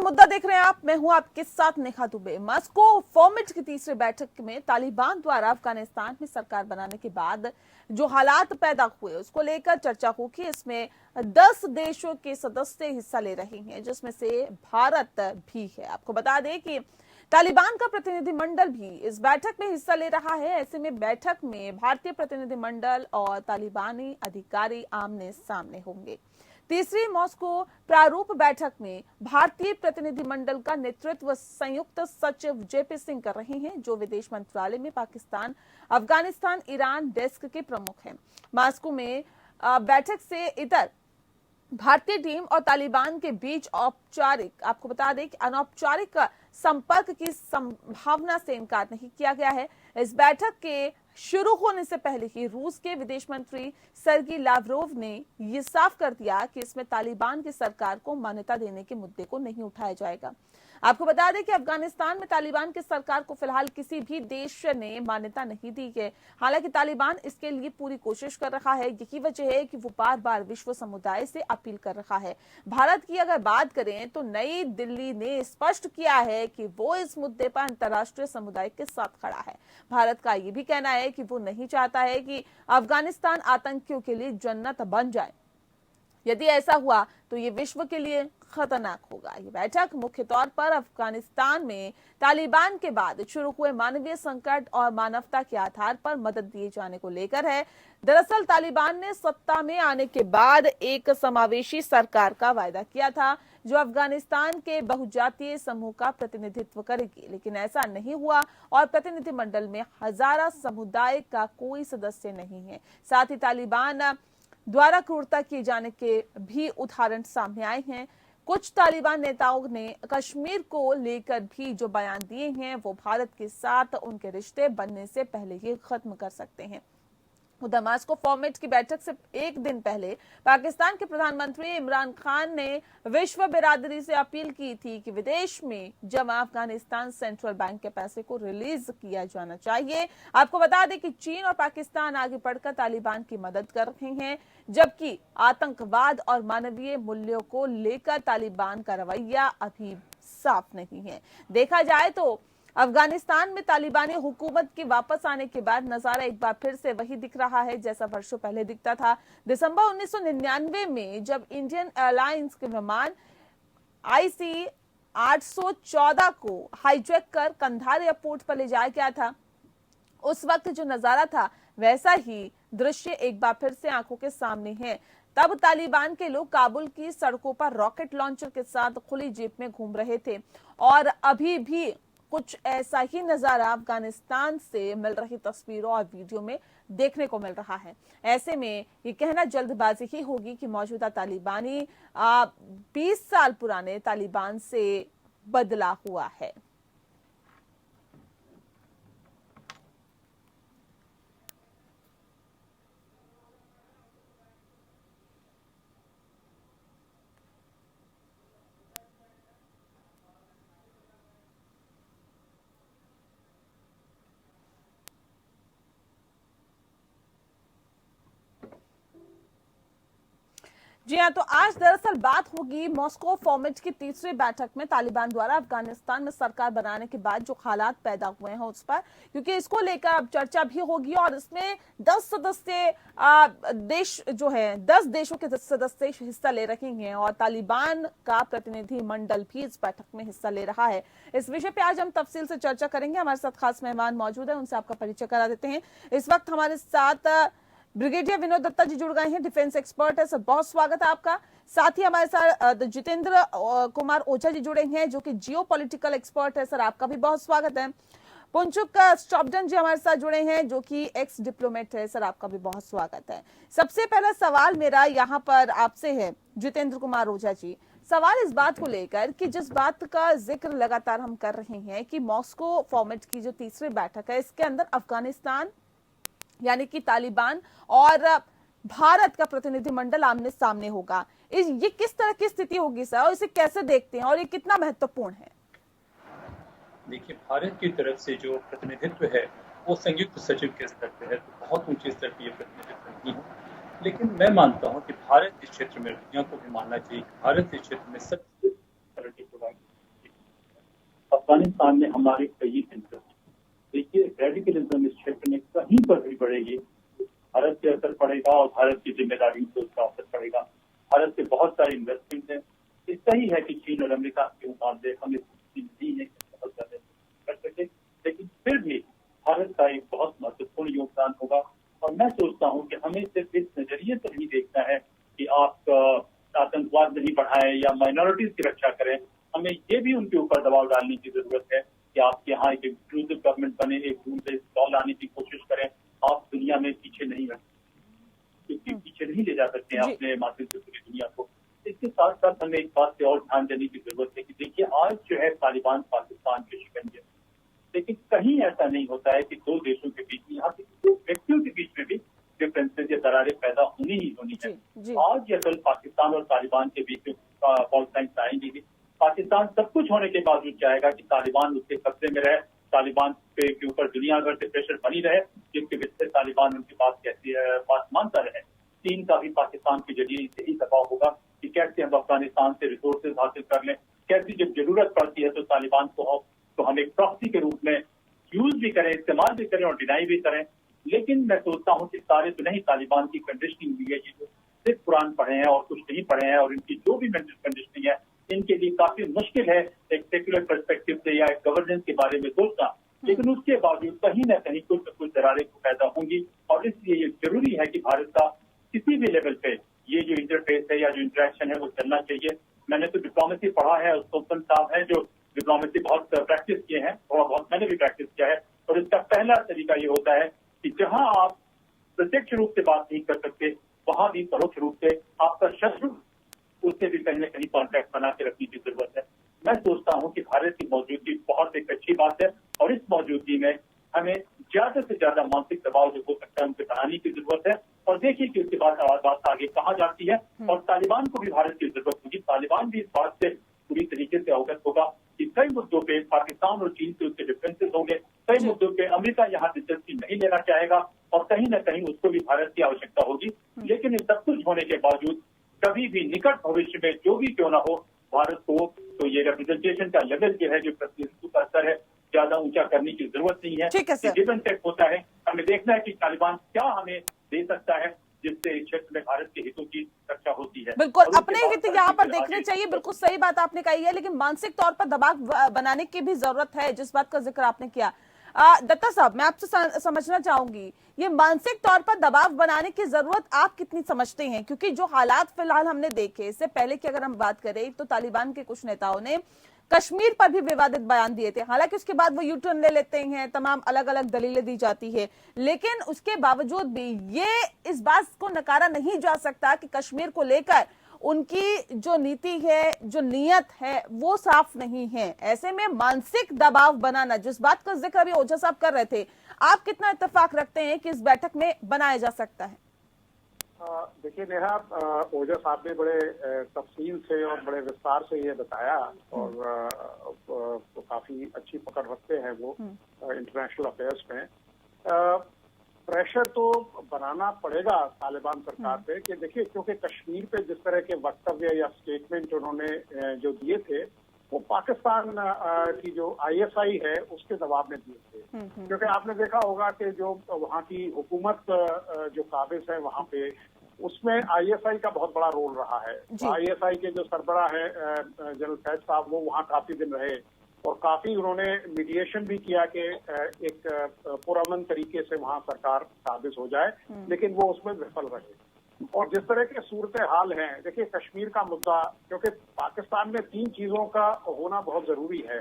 मुद्दा देख रहे हैं आप, मैं हूं आपके साथ नेहा दुबे। मॉस्को फॉर्मेट की तीसरी बैठक में तालिबान द्वारा अफगानिस्तान में सरकार बनाने के बाद जो हालात पैदा हुए उसको लेकर चर्चा होगी। इसमें 10 देशों के सदस्य हिस्सा ले रहे हैं, जिसमें से भारत भी है। आपको बता दें कि तालिबान का प्रतिनिधिमंडल भी इस बैठक में हिस्सा ले रहा है। ऐसे में बैठक में भारतीय प्रतिनिधिमंडल और तालिबानी अधिकारी आमने सामने होंगे। तीसरी मॉस्को प्रारूप बैठक में भारतीय प्रतिनिधिमंडल का नेतृत्व संयुक्त सचिव जेपी सिंह कर रहे हैं, जो विदेश मंत्रालय में पाकिस्तान, अफगानिस्तान, ईरान डेस्क के प्रमुख हैं। मॉस्को में बैठक से इतर भारतीय टीम और तालिबान के बीच औपचारिक, आपको बता दें कि अनौपचारिक संपर्क की संभावना से इनकार नहीं किया गया है। इस बैठक के शुरू होने से पहले ही रूस के विदेश मंत्री सर्गी लावरोव ने यह साफ कर दिया कि इसमें तालिबान की सरकार को मान्यता देने के मुद्दे को नहीं उठाया जाएगा। आपको बता दें कि अफगानिस्तान में तालिबान की सरकार को फिलहाल किसी भी देश ने मान्यता नहीं दी है। हालांकि तालिबान इसके लिए पूरी कोशिश कर रहा है। यही वजह है कि वो बार बार विश्व समुदाय से अपील कर रहा है। भारत की अगर बात करें तो नई दिल्ली ने स्पष्ट किया है कि वो इस मुद्दे पर अंतर्राष्ट्रीय समुदाय के साथ खड़ा है। भारत का ये भी कहना है कि वो नहीं चाहता है कि अफगानिस्तान आतंकियों के लिए जन्नत बन जाए। यदि ऐसा हुआ तो ये विश्व के लिए खतरनाक होगा। ये बैठक मुख्य तौर पर अफगानिस्तान में तालिबान के बाद शुरू हुए मानवीय संकट और मानवता के आधार पर मदद दिए जाने को लेकर है। दरअसल तालिबान ने सत्ता में आने के बाद एक समावेशी सरकार का वायदा किया था, जो अफगानिस्तान के बहुजातीय समूह का प्रतिनिधित्व करेगी, लेकिन ऐसा नहीं हुआ और प्रतिनिधिमंडल में हजारा समुदाय का कोई सदस्य नहीं है। साथ ही तालिबान द्वारा क्रूरता किए जाने के भी उदाहरण सामने आए हैं। कुछ तालिबान नेताओं ने कश्मीर को लेकर भी जो बयान दिए हैं वो भारत के साथ उनके रिश्ते बनने से पहले ही खत्म कर सकते हैं। उधर मॉस्को फॉर्मेट की बैठक से एक दिन पहले पाकिस्तान के प्रधानमंत्री इमरान खान ने विश्व बिरादरी से अपील की थी कि विदेश में जमा अफगानिस्तान सेंट्रल बैंक के पैसे को रिलीज किया जाना चाहिए। आपको बता दें कि चीन और पाकिस्तान आगे बढ़कर तालिबान की मदद कर रहे हैं, जबकि आतंकवाद और मानवीय मूल्यों को लेकर तालिबान का रवैया अभी साफ नहीं है। देखा जाए तो अफगानिस्तान में तालिबानी हुकूमत के वापस आने के बाद नजारा एक बार फिर से वही दिख रहा है जैसा वर्षों पहले दिखता था। दिसंबर 1999 में जब इंडियन एयरलाइंस के विमान IC 814 को हाईजैक कर कंधार एयरपोर्ट पर ले जाया गया था, उस वक्त जो नजारा था वैसा ही दृश्य एक बार फिर से आंखों के सामने है। तब तालिबान के लोग काबुल की सड़कों पर रॉकेट लॉन्चर के साथ खुली जीप में घूम रहे थे और अभी भी कुछ ऐसा ही नजारा अफगानिस्तान से मिल रही तस्वीरों और वीडियो में देखने को मिल रहा है। ऐसे में ये कहना जल्दबाजी ही होगी कि मौजूदा तालिबानी 20 साल पुराने तालिबान से बदला हुआ है। जी हाँ, तो आज दरअसल बात होगी मॉस्को फॉर्मेट की तीसरी बैठक में तालिबान द्वारा अफगानिस्तान में सरकार बनाने के बाद जो हालात पैदा हुए हैं उस पर, क्योंकि इसको लेकर अब चर्चा भी होगी और इसमें 10 सदस्य देश जो है 10 देशों के सदस्य हिस्सा ले रहे हैं और तालिबान का प्रतिनिधि मंडल भी इस बैठक में हिस्सा ले रहा है। इस विषय पे आज हम तफसील से चर्चा करेंगे। हमारे साथ खास मेहमान मौजूद है, उनसे आपका परिचय करा देते हैं। इस वक्त हमारे साथ ब्रिगेडियर विनोद दत्ता जी जुड़ गए हैं, डिफेंस एक्सपर्ट है सर, बहुत स्वागत है आपका। साथ ही हमारे साथ जितेंद्र कुमार ओझा जी जुड़े हैं जो कि जियो पॉलिटिकल एक्सपर्ट है सर, आपका भी बहुत स्वागत है। पुंचुक स्टॉपडन जी हमारे साथ जुड़े हैं जो कि एक्स डिप्लोमेट है सर, आपका भी बहुत स्वागत है। सबसे पहला सवाल मेरा यहाँ पर आपसे है जितेंद्र कुमार ओझा जी, सवाल इस बात को लेकर कि जिस बात का जिक्र लगातार हम कर रहे हैं कि मॉस्को फॉर्मेट की जो तीसरी बैठक है इसके अंदर अफगानिस्तान यानी कि तालिबान और भारत का प्रतिनिधिमंडल आमने सामने होगा, ये किस तरह की स्थिति होगी सर और इसे कैसे देखते हैं और ये कितना महत्वपूर्ण है? देखिए, भारत की तरफ से जो प्रतिनिधित्व है वो संयुक्त सचिव के स्तर पे है, तो बहुत ऊंचे स्तर पर यह प्रतिनिधित्व नहीं है। लेकिन मैं मानता हूं कि भारत इस क्षेत्र में, दुनिया को भी मानना चाहिए कि भारत इस क्षेत्र में सबसे अफगानिस्तान में हमारे कई इंटरेस्ट। देखिए, रेडिकलिज्म इस क्षेत्र में कहीं पर भी बढ़ेगी, भारत पे असर पड़ेगा और भारत की जिम्मेदारी से उसका असर पड़ेगा। भारत के बहुत सारे इन्वेस्टमेंट हैं। ये सही है कि चीन और अमेरिका के मुकाबले हमें नहीं है कि बहुत ज्यादा कर सके, लेकिन फिर भी भारत का एक बहुत महत्वपूर्ण योगदान होगा। और मैं सोचता हूँ कि हमें सिर्फ इस नजरिए से नहीं देखना है कि आप आतंकवाद नहीं बढ़ाएं या माइनॉरिटीज की रक्षा करें। हमें ये भी उनके ऊपर दबाव डालने की जरूरत है कि आपके यहाँ एक इंक्लूसिव गवर्नमेंट बने, एक रूल बेस्ड लॉ लाने की कोशिश करें। आप दुनिया में पीछे नहीं रह क्योंकि पीछे नहीं ले जा सकते हैं अपने माध्यम से पूरी दुनिया को। इसके साथ साथ हमें एक बात पे और ध्यान देने की जरूरत है कि देखिए, आज जो है तालिबान पाकिस्तान के शिकंजे, लेकिन कहीं ऐसा नहीं होता है कि दो देशों के बीच में, यहाँ पे दो व्यक्तियों के बीच में भी डिफरेंसेज या दरारें पैदा होनी ही होनी है। आज या कल पाकिस्तान और तालिबान के बीच फॉल्ट लाइन्स आएंगी। पाकिस्तान सब कुछ होने के बावजूद चाहेगा कि तालिबान उसके कब्जे में रहे, तालिबान के ऊपर दुनिया भर से प्रेशर बनी रहे, जिसके वजह से तालिबान उनकी बात मानता रहे। चीन का भी पाकिस्तान के जरिए यही दबाव होगा कि कैसे हम अफगानिस्तान से रिसोर्सेज हासिल कर लें, कैसी जब जरूरत पड़ती है तो तालिबान को हम एक प्रॉक्सी के रूप में यूज भी करें, इस्तेमाल भी करें और डिनाई भी करें। लेकिन मैं सोचता हूँ कि सारे तो नहीं, तालिबान की कंडीशनिंग हुई है, ये जो सिर्फ कुरान पढ़े हैं और कुछ नहीं पढ़े हैं, और इनकी जो भी मेंटल कंडीशनिंग है, इनके लिए काफी मुश्किल है एक सेक्युलर पर्सपेक्टिव से या एक गवर्नेंस के बारे में सोचना। लेकिन उसके बावजूद कहीं न कहीं कुछ न कुछ दरारें पैदा होंगी, और इसलिए ये जरूरी है कि भारत का किसी भी लेवल पे ये जो इंटरफेस है या जो इंटरेक्शन है वो चलना चाहिए। मैंने तो डिप्लोमेसी पढ़ा है, सोपन साहब है जो डिप्लोमेसी बहुत प्रैक्टिस किए हैं, थोड़ा बहुत मैंने भी प्रैक्टिस किया है, और इसका पहला तरीका ये होता है कि जहां आप प्रत्यक्ष रूप से बात नहीं कर सकते, वहां भी परोक्ष रूप से आपका शत्रु, उससे भी कहीं न कहीं कॉन्टैक्ट बना के रखने की जरूरत है। मैं सोचता हूं कि भारत की मौजूदगी बहुत एक अच्छी बात है, और इस मौजूदगी में हमें ज्यादा से ज्यादा मानसिक दबाव जो हो सकता है उनसे बढ़ाने की जरूरत है। और देखिए कि उसके बाद बात आगे कहाँ जाती है, और तालिबान को भी भारत की जरूरत होगी। तालिबान भी इस बात से पूरी तरीके से अवगत होगा कि कई मुद्दों पे पाकिस्तान और चीन से उसके डिफरेंसेस होंगे, कई मुद्दों पे अमेरिका यहाँ दिलचस्पी नहीं लेना चाहेगा, और कहीं न कहीं उसको भी भारत की आवश्यकता होगी। लेकिन इस सब कुछ होने के बावजूद कभी भी निकट भविष्य में जो भी क्यों ना हो, भारत को तो ये रिप्रेजेंटेशन का लेवल जो है, जो प्रतिनिधित्व का स्तर है, ज्यादा ऊंचा करने की जरूरत नहीं है। गिव एंड टेक होता है। हमें देखना है कि तालिबान क्या हमें दे सकता है जिससे इस क्षेत्र में भारत के हितों की रक्षा होती है। बिल्कुल, अपने हित यहाँ पर देखने चाहिए। बिल्कुल सही बात आपने कही है, लेकिन मानसिक तौर पर दबाव बनाने की भी जरूरत है, जिस बात का जिक्र आपने किया। दत्ता साहब, मैं आपसे समझना चाहूंगी, ये मानसिक तौर पर दबाव बनाने की जरूरत आप कितनी समझते हैं? क्योंकि जो हालात फिलहाल हमने देखे, इससे पहले की अगर हम बात करें तो तालिबान के कुछ नेताओं ने कश्मीर पर भी विवादित बयान दिए थे। हालांकि उसके बाद वो यू टर्न ले लेते हैं, तमाम अलग अलग दलीलें दी जाती है, लेकिन उसके बावजूद भी ये इस बात को नकारा नहीं जा सकता कि कश्मीर को लेकर उनकी जो नीति है, जो नीयत है, वो साफ नहीं है। ऐसे में मानसिक दबाव बनाना, जिस बात का जिक्र अभी ओझा साहब कर रहे थे, आप कितना इत्तेफाक रखते हैं कि इस बैठक में बनाया जा सकता है? देखिए नेहा, ओझा साहब ने बड़े तफसील से और बड़े विस्तार से ये बताया, और काफी अच्छी पकड़ रखते हैं वो इंटरनेशनल अफेयर्स में। प्रेशर तो बनाना पड़ेगा तालिबान सरकार पे कि देखिए, क्योंकि कश्मीर पे जिस तरह के वक्तव्य या स्टेटमेंट उन्होंने जो दिए थे, वो पाकिस्तान की जो ISI है उसके दबाव में दिए थे। क्योंकि आपने देखा होगा कि जो वहाँ की हुकूमत जो काबिज है वहाँ पे, उसमें ISI का बहुत बड़ा रोल रहा है। ISI के जो सरबराह है जनरल फैज साहब, वो वहाँ काफी दिन रहे, और काफी उन्होंने मीडिएशन भी किया कि एक पुरअमन तरीके से वहाँ सरकार काबिज हो जाए, लेकिन वो उसमें विफल रहे। और जिस तरह के सूरत हाल हैं, देखिए कश्मीर का मुद्दा, क्योंकि पाकिस्तान में 3 चीजों का होना बहुत जरूरी है।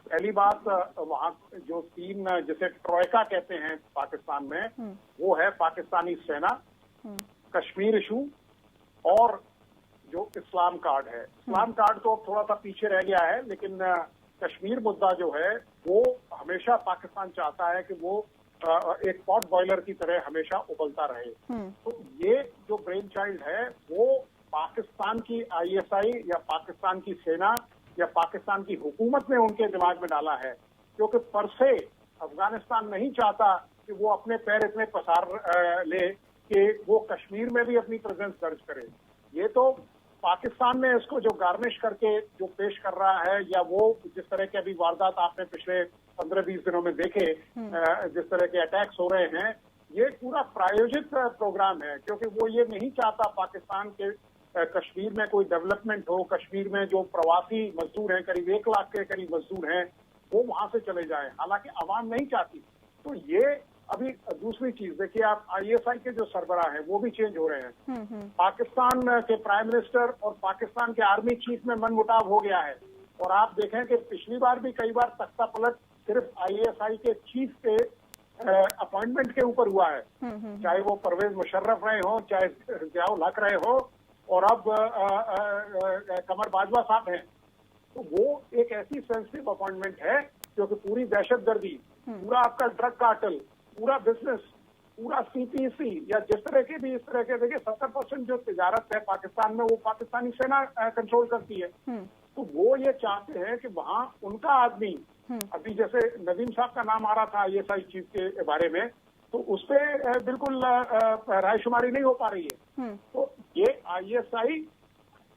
पहली बात, वहाँ जो 3 जिसे ट्रोयका कहते हैं पाकिस्तान में, वो है पाकिस्तानी सेना, कश्मीर इशू और जो इस्लाम कार्ड है। इस्लाम कार्ड तो अब थोड़ा सा पीछे रह गया है, लेकिन कश्मीर मुद्दा जो है वो हमेशा पाकिस्तान चाहता है कि वो एक पॉट बॉयलर की तरह हमेशा उबलता रहे। तो ये जो ब्रेन चाइल्ड है वो पाकिस्तान की ISI या पाकिस्तान की सेना या पाकिस्तान की हुकूमत ने उनके दिमाग में डाला है, क्योंकि पर से अफगानिस्तान नहीं चाहता कि वो अपने पैर इतने पसार ले कि वो कश्मीर में भी अपनी प्रेजेंस दर्ज करे। ये तो पाकिस्तान में इसको जो गार्निश करके जो पेश कर रहा है, या वो जिस तरह के अभी वारदात आपने पिछले 15-20 दिनों में देखे, जिस तरह के अटैक्स हो रहे हैं, ये पूरा प्रायोजित प्रोग्राम है, क्योंकि वो ये नहीं चाहता पाकिस्तान के कश्मीर में कोई डेवलपमेंट हो। कश्मीर में जो प्रवासी मजदूर हैं, करीब 1 लाख के करीब मजदूर हैं, वो वहां से चले जाएं, हालांकि आवाम नहीं चाहती। तो ये अभी दूसरी चीज देखिए, आप ISI के जो सरबराह हैं वो भी चेंज हो रहे हैं। पाकिस्तान के प्राइम मिनिस्टर और पाकिस्तान के आर्मी चीफ में मनमुटाव हो गया है, और आप देखें कि पिछली बार भी कई बार तख्ता पलट सिर्फ ISI के चीफ के अपॉइंटमेंट के ऊपर हुआ है, चाहे वो परवेज मुशर्रफ रहे हो, चाहे जियाउल हक रहे हो, और अब कमर बाजवा साहब हैं। तो वो एक ऐसी सेंसिटिव अपॉइंटमेंट है क्योंकि पूरी दहशतगर्दी, पूरा आपका ड्रग कार्टेल, पूरा बिजनेस, पूरा CPC या जिस तरह के भी, इस तरह के देखिए 70% जो तिजारत है पाकिस्तान में वो पाकिस्तानी सेना कंट्रोल करती है। तो वो ये चाहते हैं कि वहाँ उनका आदमी, अभी जैसे नदीम साहब का नाम आ रहा था ISI चीफ के बारे में, तो उस पर बिल्कुल रायशुमारी नहीं हो पा रही है। तो ये ISI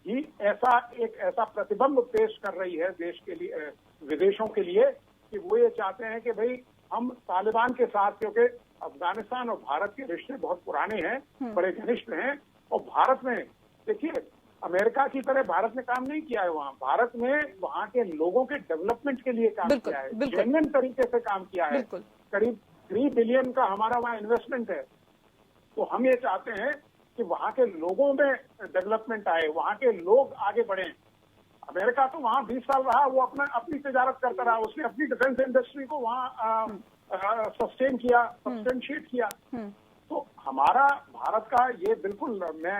ही ऐसा प्रतिबंध पेश कर रही है देश के लिए, विदेशों के लिए, कि वो ये चाहते हैं कि भाई हम तालिबान के साथ, क्योंकि अफगानिस्तान और भारत के रिश्ते बहुत पुराने हैं, बड़े घनिष्ठ हैं, और भारत में देखिए अमेरिका की तरह भारत ने काम नहीं किया है वहाँ। भारत ने वहाँ के लोगों के डेवलपमेंट के लिए काम किया है, जेन्युइन तरीके से काम किया है। करीब 3 बिलियन का हमारा वहाँ इन्वेस्टमेंट है। तो हम ये चाहते हैं कि वहाँ के लोगों में डेवलपमेंट आए, वहाँ के लोग आगे बढ़े। अमेरिका तो वहाँ 20 साल रहा, वो अपनी तिजारत करता रहा, उसने अपनी डिफेंस इंडस्ट्री को वहाँ सस्टेन किया, सब्सटेंशिएट किया। तो हमारा भारत का ये बिल्कुल, मैं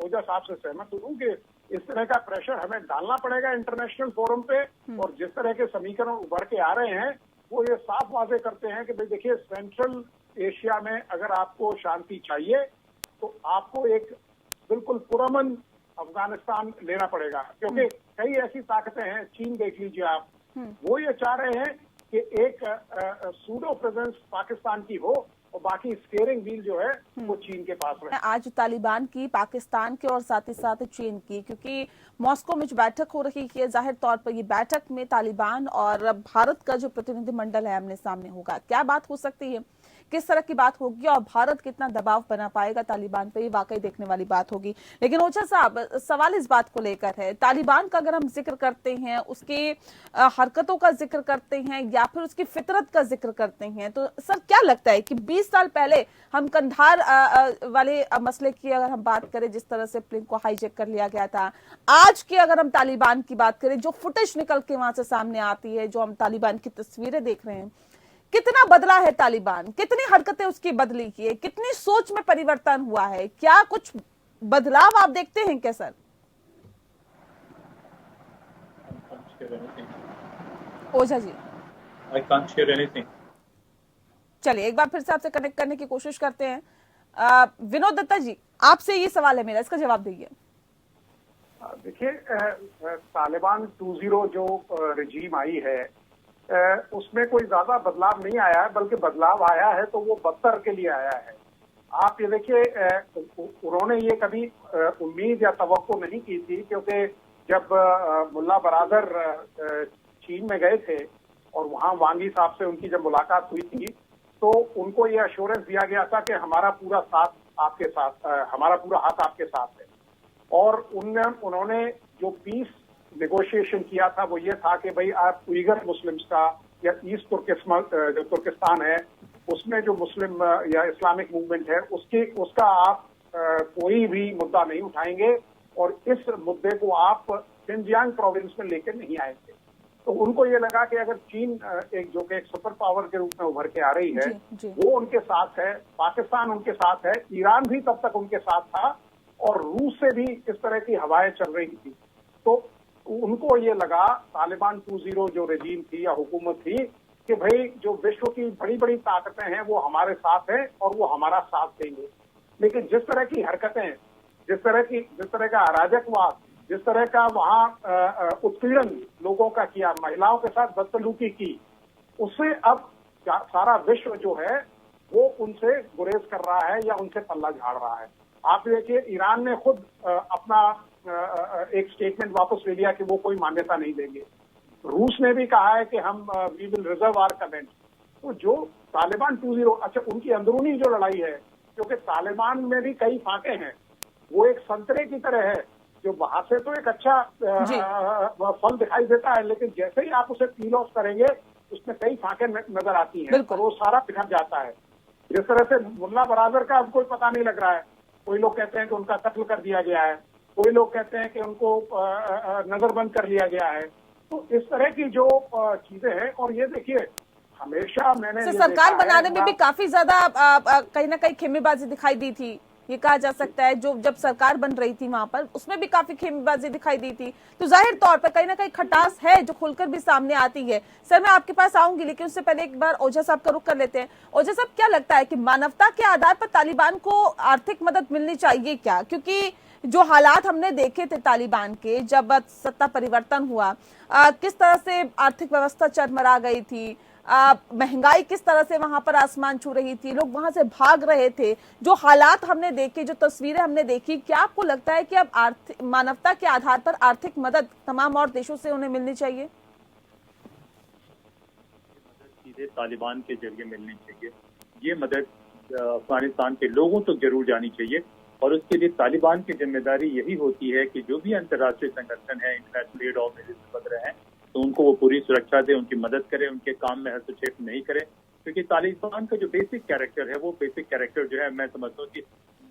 ओझा साहब से सहमत हूँ कि इस तरह का प्रेशर हमें डालना पड़ेगा इंटरनेशनल फोरम पे, और जिस तरह के समीकरण उभर के आ रहे हैं वो ये साफ वाजे करते हैं कि भाई देखिए, सेंट्रल एशिया में अगर आपको शांति चाहिए तो आपको एक बिल्कुल पुरअमन अफगानिस्तान लेना पड़ेगा, क्योंकि कई ऐसी ताकतें हैं, चीन देख लीजिए आप, वो ये चाह रहे हैं कि एक सूडो प्रेजेंस पाकिस्तान की हो और बाकी स्टीयरिंग व्हील जो है वो चीन के पास रहे। आज तालिबान की, पाकिस्तान के और साथ ही साथ चीन की, क्योंकि मॉस्को में जो बैठक हो रही है, जाहिर तौर पर ये बैठक में तालिबान और भारत का जो प्रतिनिधिमंडल है आमने सामने होगा। क्या बात हो सकती है, किस तरह की बात होगी, और भारत कितना दबाव बना पाएगा तालिबान पे, ये वाकई देखने वाली बात होगी। लेकिन ओझा साहब, सवाल इस बात को लेकर है, तालिबान का अगर हम जिक्र करते हैं, उसकी हरकतों का जिक्र करते हैं या फिर उसकी फितरत का जिक्र करते हैं, तो सर क्या लगता है कि 20 साल पहले हम कंधार वाले मसले की अगर हम बात करें, जिस तरह से प्लेन को हाईजैक कर लिया गया था, आज की अगर हम तालिबान की बात करें, जो फुटेज निकल के वहां से सामने आती है, जो हम तालिबान की तस्वीरें देख रहे हैं, कितना बदला है तालिबान, कितनी हरकतें उसकी बदली की है, कितनी सोच में परिवर्तन हुआ है, क्या कुछ बदलाव आप देखते हैं क्या sir? Ojha ji, I can't share anything. चलिए एक बार फिर से आपसे कनेक्ट करने की कोशिश करते हैं। विनोद दत्ता जी, आपसे ये सवाल है मेरा, इसका जवाब दीजिए। देखिए, तालिबान 2.0 जो रिजीम आई है, उसमें कोई ज्यादा बदलाव नहीं आया है, बल्कि बदलाव आया है तो वो बदतर के लिए आया है। आप ये देखिए, उन्होंने ये कभी उम्मीद या तवक्को नहीं की थी, क्योंकि जब मुल्ला बरादर चीन में गए थे और वहाँ वांगी साहब से उनकी जब मुलाकात हुई थी, तो उनको ये अश्योरेंस दिया गया था कि हमारा पूरा साथ आपके साथ, हमारा पूरा हाथ आपके साथ है। और उन्होंने जो पीस नेगोशिएशन किया था वो ये था कि भाई आप उइगर मुस्लिम्स का या ईस्ट जो तुर्किस्तान है उसमें जो मुस्लिम या इस्लामिक मूवमेंट है उसका आप कोई भी मुद्दा नहीं उठाएंगे और इस मुद्दे को आप सिंजियांग प्रोविंस में लेकर नहीं आएंगे। तो उनको ये लगा कि अगर चीन एक सुपर पावर के रूप में उभर के आ रही है, वो उनके साथ है, पाकिस्तान उनके साथ है, ईरान भी तब तक उनके साथ था और रूस से भी इस तरह की हवाएं चल रही थी। तो उनको ये लगा, तालिबान 2.0 जो रेजीम थी या हुकूमत थी, कि भाई जो विश्व की बड़ी बड़ी ताकतें हैं वो हमारे साथ हैं और वो हमारा साथ देंगे। लेकिन जिस तरह की हरकतें, जिस तरह का अराजकवाद, जिस तरह का वहाँ उत्पीड़न लोगों का किया, महिलाओं के साथ बदसलूकी की, उससे अब सारा विश्व जो है वो उनसे गुरेज कर रहा है या उनसे पल्ला झाड़ रहा है। आप देखिए, ईरान ने खुद अपना एक स्टेटमेंट वापस ले लिया कि वो कोई मान्यता नहीं देंगे। रूस ने भी कहा है कि हम we will reserve our comment. तो जो तालिबान 2.0, अच्छा उनकी अंदरूनी जो लड़ाई है, क्योंकि तालिबान में भी कई फाके हैं, वो एक संतरे की तरह है जो बाहर से तो एक अच्छा फल दिखाई देता है, लेकिन जैसे ही आप उसे पील ऑफ करेंगे उसमें कई फाके नजर आती हैं और वो सारा बिखर जाता है। जिस तरह से मुल्ला बरादर का अब कोई पता नहीं लग रहा है, कोई लोग कहते हैं कि उनका कत्ल कर दिया गया है, कोई लोग कहते हैं कि उनको नजरबंद कर लिया गया है। तो इस तरह की जो चीजें हैं, और ये देखिए हमेशा मैंने सरकार बनाने में भी काफी ज्यादा कहीं ना कहीं खेमेबाजी दिखाई दी थी, ये कहा जा सकता है। जो जब सरकार बन रही थी वहां पर उसमें भी काफी खेमेबाजी दिखाई दी थी, तो जाहिर तौर पर कहीं ना कहीं खटास है जो खुलकर भी सामने आती है। सर मैं आपके पास आऊंगी, लेकिन उससे पहले एक बार ओझा साहब का रुख कर लेते हैं। ओझा साहब, क्या लगता है कि मानवता के आधार पर तालिबान को आर्थिक मदद मिलनी चाहिए क्या? क्योंकि जो हालात हमने देखे थे तालिबान के जब सत्ता परिवर्तन हुआ, किस तरह से आर्थिक व्यवस्था चरमरा गई थी, महंगाई किस तरह से वहां पर आसमान छू रही थी, लोग वहां से भाग रहे थे, जो हालात हमने देखे, जो तस्वीरें हमने देखी, क्या आपको लगता है कि अब मानवता के आधार पर आर्थिक मदद तमाम और देशों से उन्हें मिलनी चाहिए? सीधे तालिबान के जरिए मिलनी चाहिए। ये मदद अफगानिस्तान के लोगों तक जरूर जानी चाहिए, और उसके लिए तालिबान की जिम्मेदारी यही होती है कि जो भी अंतर्राष्ट्रीय संगठन है, इंटरनेशनल एड ऑर्गेनाइजेशन वगैरह हैं, तो उनको वो पूरी सुरक्षा दे, उनकी मदद करे, उनके काम में हस्तक्षेप नहीं करे। क्योंकि तालिबान का जो बेसिक कैरेक्टर है, वो बेसिक कैरेक्टर जो है मैं समझता हूँ कि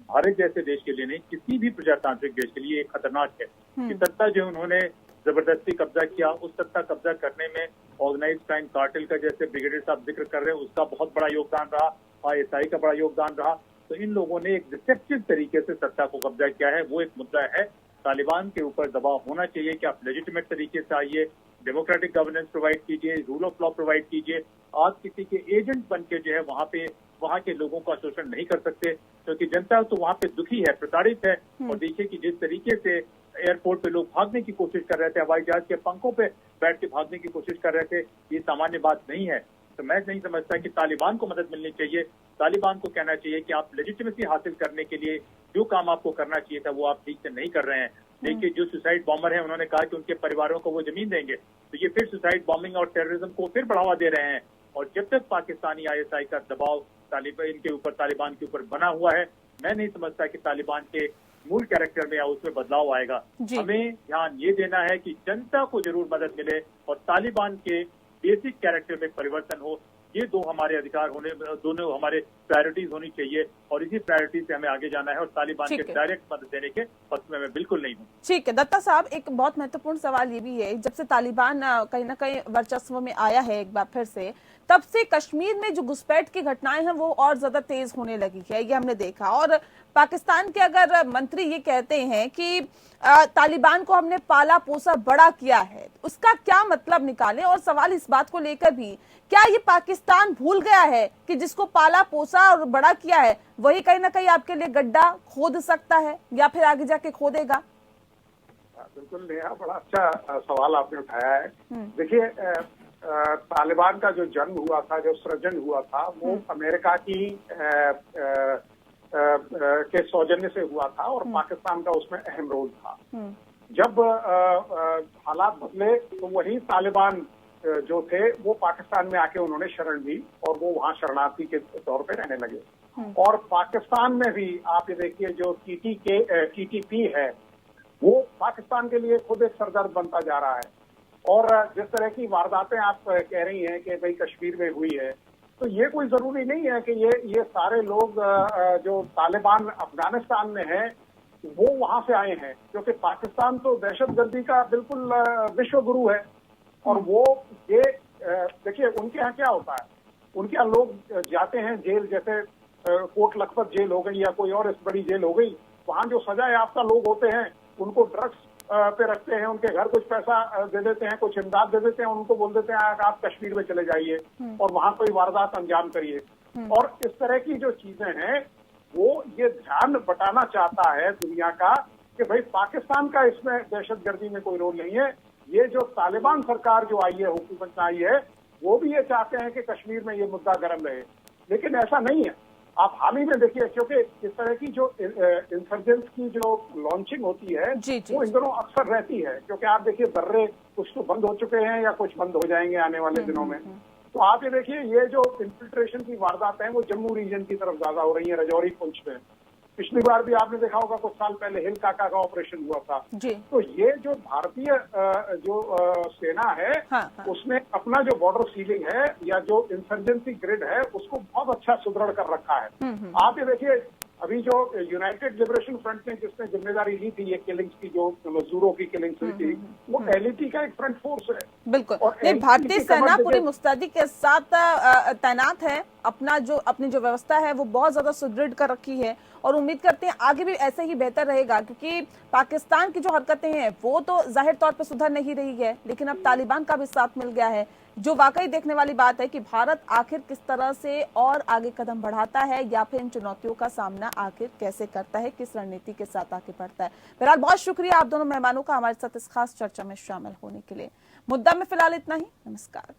भारत जैसे देश के लिए नहीं, किसी भी प्रजातांत्रिक देश के लिए खतरनाक है। कि सत्ता जो उन्होंने जबरदस्ती कब्जा किया, उस सत्ता कब्जा करने में ऑर्गेनाइज क्राइम कार्टेल का, जैसे ब्रिगेडियर साहब जिक्र कर रहे हैं, उसका बहुत बड़ा योगदान रहा, ISI का बड़ा योगदान रहा। तो इन लोगों ने एक डिसेप्टिव तरीके से सत्ता को कब्जा किया है, वो एक मुद्दा है। तालिबान के ऊपर दबाव होना चाहिए कि आप लेजिटिमेट तरीके से आइए, डेमोक्रेटिक गवर्नेंस प्रोवाइड कीजिए, रूल ऑफ लॉ प्रोवाइड कीजिए। आप किसी के एजेंट बन के जो है वहाँ के लोगों का शोषण नहीं कर सकते, क्योंकि जनता तो वहाँ पे दुखी है, प्रताड़ित है। और देखिए कि जिस तरीके से एयरपोर्ट पे लोग भागने की कोशिश कर रहे थे, हवाई जहाज के पंखों पे बैठ के भागने की कोशिश कर रहे थे, ये सामान्य बात नहीं है। तो मैं नहीं समझता कि तालिबान को मदद मिलनी चाहिए। तालिबान को कहना चाहिए कि आप लेजिटिमेसी हासिल करने के लिए जो काम आपको करना चाहिए था वो आप ठीक से नहीं कर रहे हैं। देखिए जो सुसाइड बॉम्बर है, उन्होंने कहा कि उनके परिवारों को वो जमीन देंगे, तो ये फिर सुसाइड बॉम्बिंग और टेररिज्म को फिर बढ़ावा दे रहे हैं। और जब तक पाकिस्तानी ISI का दबाव तालिबान के ऊपर बना हुआ है, मैं नहीं समझता कि तालिबान के मूल कैरेक्टर में या उसमें बदलाव आएगा। हमें ध्यान ये देना है कि जनता को जरूर मदद मिले और तालिबान के बेसिक कैरेक्टर में परिवर्तन हो। ये दो हमारे अधिकार होने, दोनों हमारे प्रायोरिटीज होनी चाहिए, और इसी प्रायोरिटी से हमें आगे जाना है। और तालिबान के डायरेक्ट मदद देने के पक्ष में मैं बिल्कुल नहीं हूँ। ठीक है दत्ता साहब, एक बहुत महत्वपूर्ण सवाल ये भी है, जब से तालिबान कहीं ना कहीं वर्चस्व में आया है एक बार फिर से, तब से कश्मीर में जो घुसपैठ की घटनाएं हैं वो और ज्यादा तेज होने लगी है, ये हमने देखा। और पाकिस्तान के अगर मंत्री ये कहते हैं कि तालिबान को हमने पाला पोसा बड़ा किया है, उसका क्या मतलब निकालें? और सवाल इस बात को लेकर भी, क्या ये पाकिस्तान भूल गया है कि जिसको पाला पोसा और बड़ा किया है वही कहीं ना कहीं आपके लिए गड्ढा खोद सकता है या फिर आगे जाके खोदेगा? बिल्कुल नेहा, बड़ा अच्छा सवाल आपने उठाया है। देखिए तालिबान का जो जन्म हुआ था, जो सृजन हुआ था, वो अमेरिका की के सौजन्य से हुआ था और पाकिस्तान का उसमें अहम रोल था। जब हालात बदले तो वही तालिबान जो थे वो पाकिस्तान में आके उन्होंने शरण ली और वो वहाँ शरणार्थी के तौर पे रहने लगे। और पाकिस्तान में भी आप ये देखिए जो TTP है वो पाकिस्तान के लिए खुद एक सरदर्द बनता जा रहा है। और जिस तरह की वारदातें आप कह रही हैं कि भाई कश्मीर में हुई है, तो ये कोई जरूरी नहीं है कि ये सारे लोग जो तालिबान अफगानिस्तान में हैं वो वहां से आए हैं, क्योंकि पाकिस्तान तो दहशतगर्दी का बिल्कुल विश्व गुरु है। और वो ये देखिए उनके यहाँ क्या होता है, उनके यहाँ लोग जाते हैं जेल, जैसे कोट लखपत जेल हो गई या कोई और इस बड़ी जेल हो गई, वहाँ जो सजा याफ्ता लोग होते हैं उनको ड्रग्स पे रखते हैं, उनके घर कुछ पैसा दे देते हैं, कुछ इमदाद दे देते हैं, उनको बोल देते हैं आप कश्मीर में चले जाइए और वहाँ कोई वारदात अंजाम करिए। और इस तरह की जो चीजें हैं वो ये ध्यान बटाना चाहता है दुनिया का कि भाई पाकिस्तान का इसमें दहशतगर्दी में कोई रोल नहीं है। ये जो तालिबान सरकार जो आई है, हुकूमत आई है, वो भी ये चाहते हैं कि कश्मीर में ये मुद्दा गर्म रहे, लेकिन ऐसा नहीं है। आप हाल ही में देखिए, क्योंकि इस तरह की जो इंसर्जेंस की जो लॉन्चिंग होती है जी, जी, वो इन दिनों अक्सर रहती है, क्योंकि आप देखिए दर्रे कुछ तो बंद हो चुके हैं या कुछ बंद हो जाएंगे आने वाले दिनों में। तो आप ये देखिए, ये जो इन्फिल्ट्रेशन की वारदातें हैं वो जम्मू रीजन की तरफ ज्यादा हो रही है, रजौरी पुंछ में। पिछली बार भी आपने देखा होगा कुछ साल पहले हिल काका का ऑपरेशन हुआ था। जी। तो ये जो भारतीय सेना है, हाँ, हाँ। उसने अपना जो बॉर्डर सीलिंग है या जो इंसर्जेंसी ग्रिड है उसको बहुत अच्छा सुदृढ़ कर रखा है। आप ये देखिए, अभी जो यूनाइटेड लिबरेशन फ्रंट ने जिसने जिम्मेदारी ली थी ये किलिंग्स की, जो मजदूरों की किलिंग्स हुई थी, वो एलईटी का एक फ्रंट फोर्स है। बिल्कुल। और नहीं, LT भारतीय की सेना कमांड पूरी देखिए, मुस्तैदी के साथ तैनात है। अपनी जो व्यवस्था है वो बहुत ज्यादा सुदृढ़ कर रखी है और उम्मीद करते हैं आगे भी ऐसे ही बेहतर रहेगा, क्योंकि पाकिस्तान की जो हरकतें हैं वो तो जाहिर तौर पर सुधर नहीं रही है, लेकिन अब तालिबान का भी साथ मिल गया है, जो वाकई देखने वाली बात है कि भारत आखिर किस तरह से और आगे कदम बढ़ाता है या फिर इन चुनौतियों का सामना आखिर कैसे करता है, किस रणनीति के साथ आगे बढ़ता है। फिलहाल बहुत शुक्रिया आप दोनों मेहमानों का हमारे साथ इस खास चर्चा में शामिल होने के लिए। मुद्दा में फिलहाल इतना ही। नमस्कार।